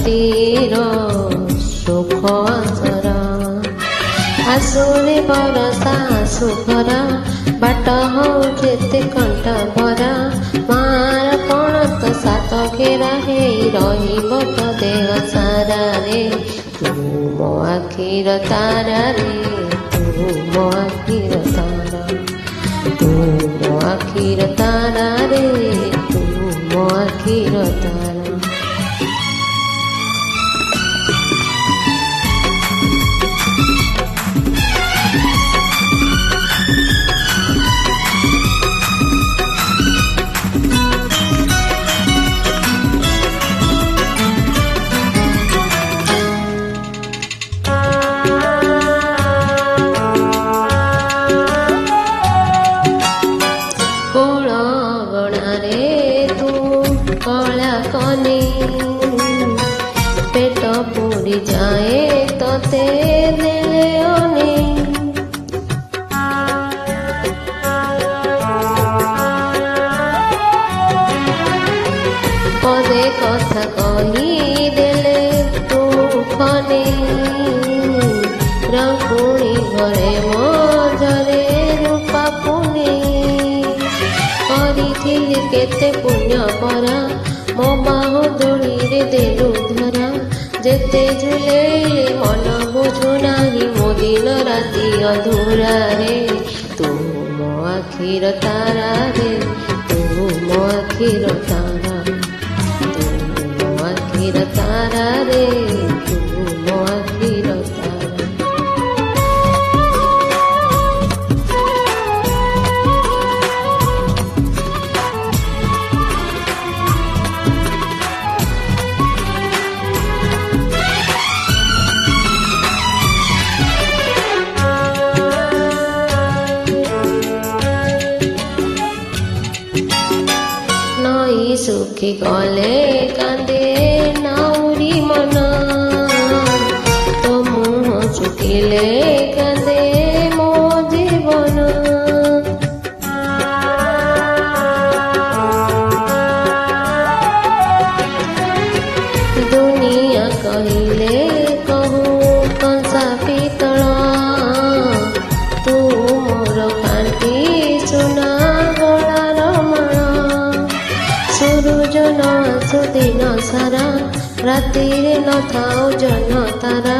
ରାତିର ସୁଖ ଆସରା ଆସୁରେ ବରଷା ଆସୁ ଖରା ବାଟ ହଉ ଯେତେ କଣ୍ଟ ଭରା ମାର କଣ ତ ସାତ ଘେରା ହେଇ ରହିବ ତ ଦେହ ସାରାରେ ତୁ ମୋ ଆଖିର ତାରାରେ ତୁ ମୋ ଆଖିର ତାରା ତୁ ମୋ ଆଖିର ତାରାରେ ତୁ ମୋ ଆଖିର ତାରା କଳା କନି ପେଟ ପୁରି ଯାଏ ତତେ ଦେଲେ ଅନି ପଦେ କଥା କହି ଦେଲେ ତୁ ଖନି ରଙ୍କୁଣି ଘରେ ମଜରେ ରୂପା ପୁନି କରିଥିଲି କେତେ ପୁଣ୍ୟ ପରା ମୋ ବାହୁ ଦୋଳିରେ ଦେଲୁ ଧରା ଯେତେ ଝୁଲେଇଲେ ମନ ବୁଝୁ ନାହିଁ ମୋ ଦିନ ରାତି ଅଧୁରାରେ ତୁ ମୋ ଆଖିର ତାରାରେ ତୁ ମୋ ଆଖିର ତାରା ତୁ ମୋ ଆଖିର ତାରାରେ ତୁ ମୋ ଆଖିର ତାରା ସୁଖୀ ଗଲେ କାନ୍ଦେ ନାଉରି ମନ ତୋ ମୁହଁ ଶୁଖିଲେ କାନ୍ଦେ ମୋ ଜୀବନ ଦୁନିଆ କହିଲେ କହୁ କଂସା ପିତଳ ତୁ ମୋର ଖାଣ୍ଟି ସୁନା ଗଳାର ମାଳ ସୂରୁଜ ନ ଆସୁ ଦିନ ସାରା ରାତିରେ ନଥାଉ ଜହ୍ନ ତାରା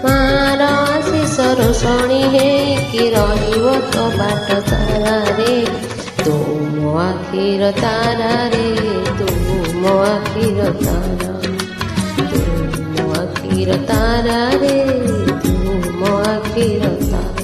ମାର ଆଶିଷର ଶଣି ହେଇକି ରହିବ ତୋ ବାଟ ସାରାରେ ତୁ ମୋ ଆଖିର ତାରାରେ ତୁ ମୋ ଆଖିର ତାରା ତୁ ମୋ ଆଖିର ତାରାରେ ତୁ ମୋ ଆଖିର ତାରା